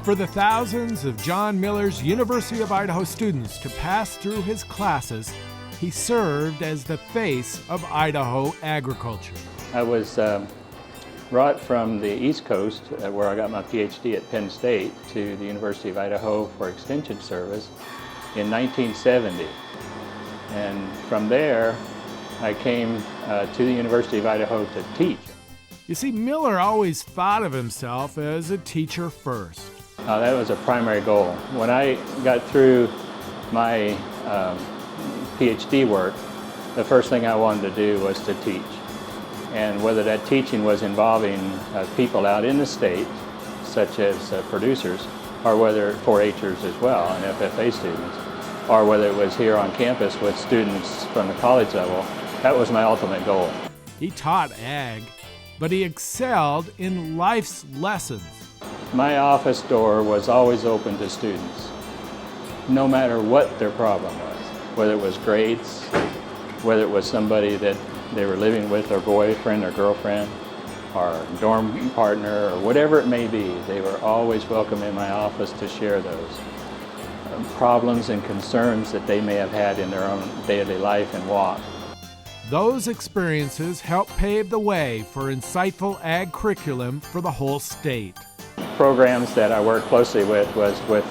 For the thousands of John Miller's University of Idaho students to pass through his classes, he served as the face of Idaho agriculture. I was brought from the East Coast, where I got my PhD at Penn State, to the University of Idaho for extension service in 1970. And from there, I came to the University of Idaho to teach. You see, Miller always thought of himself as a teacher first. That was a primary goal. When I got through my PhD work, the first thing I wanted to do was to teach. And whether that teaching was involving people out in the state, such as producers, or whether 4-Hers as well, and FFA students, or whether it was here on campus with students from the college level, that was my ultimate goal. He taught ag, but he excelled in life's lessons. My office door was always open to students, no matter what their problem was, whether it was grades, whether it was somebody that they were living with, their boyfriend or girlfriend, or dorm partner, or whatever it may be. They were always welcome in my office to share those problems and concerns that they may have had in their own daily life and walk. Those experiences helped pave the way for insightful ag curriculum for the whole state. Programs that I worked closely with was with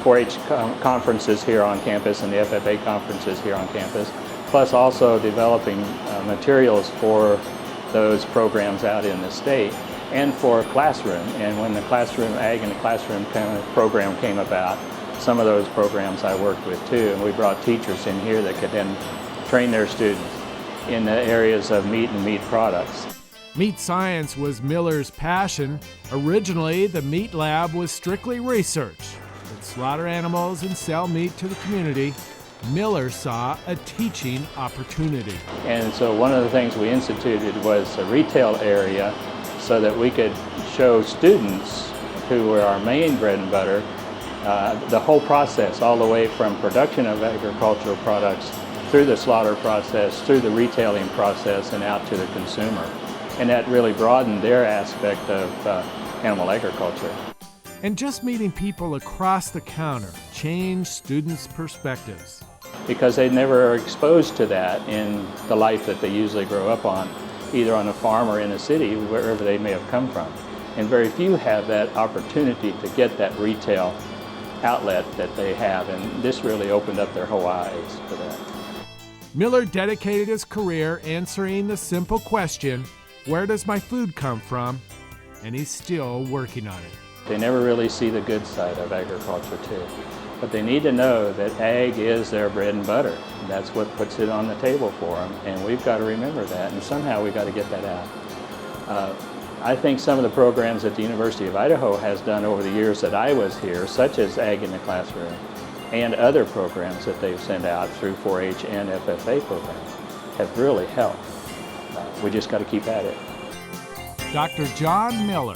4-H conferences here on campus and the FFA conferences here on campus, plus also developing materials for those programs out in the state and for classroom. And when the classroom, ag in the classroom kind of program came about, some of those programs I worked with too, and we brought teachers in here that could then train their students in the areas of meat and meat products. Meat science was Miller's passion. Originally, the meat lab was strictly research. To slaughter animals and sell meat to the community, Miller saw a teaching opportunity. And so one of the things we instituted was a retail area so that we could show students, who were our main bread and butter, the whole process, all the way from production of agricultural products through the slaughter process, through the retailing process, and out to the consumer. And that really broadened their aspect of animal agriculture. And just meeting people across the counter changed students' perspectives. Because they never are exposed to that in the life that they usually grow up on, either on a farm or in a city, wherever they may have come from. And very few have that opportunity to get that retail outlet that they have, and this really opened up their whole eyes for that. Miller dedicated his career answering the simple question, where does my food come from? And he's still working on it. They never really see the good side of agriculture too. But they need to know that ag is their bread and butter. That's what puts it on the table for them, and we've got to remember that, and somehow we've got to get that out. I think some of the programs that the University of Idaho has done over the years that I was here, such as Ag in the Classroom, and other programs that they've sent out through 4-H and FFA programs, have really helped. We just got to keep at it. Dr. John Miller,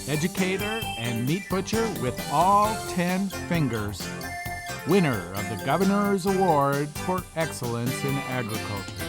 educator and meat butcher with all 10 fingers, winner of the Governor's Award for Excellence in Agriculture.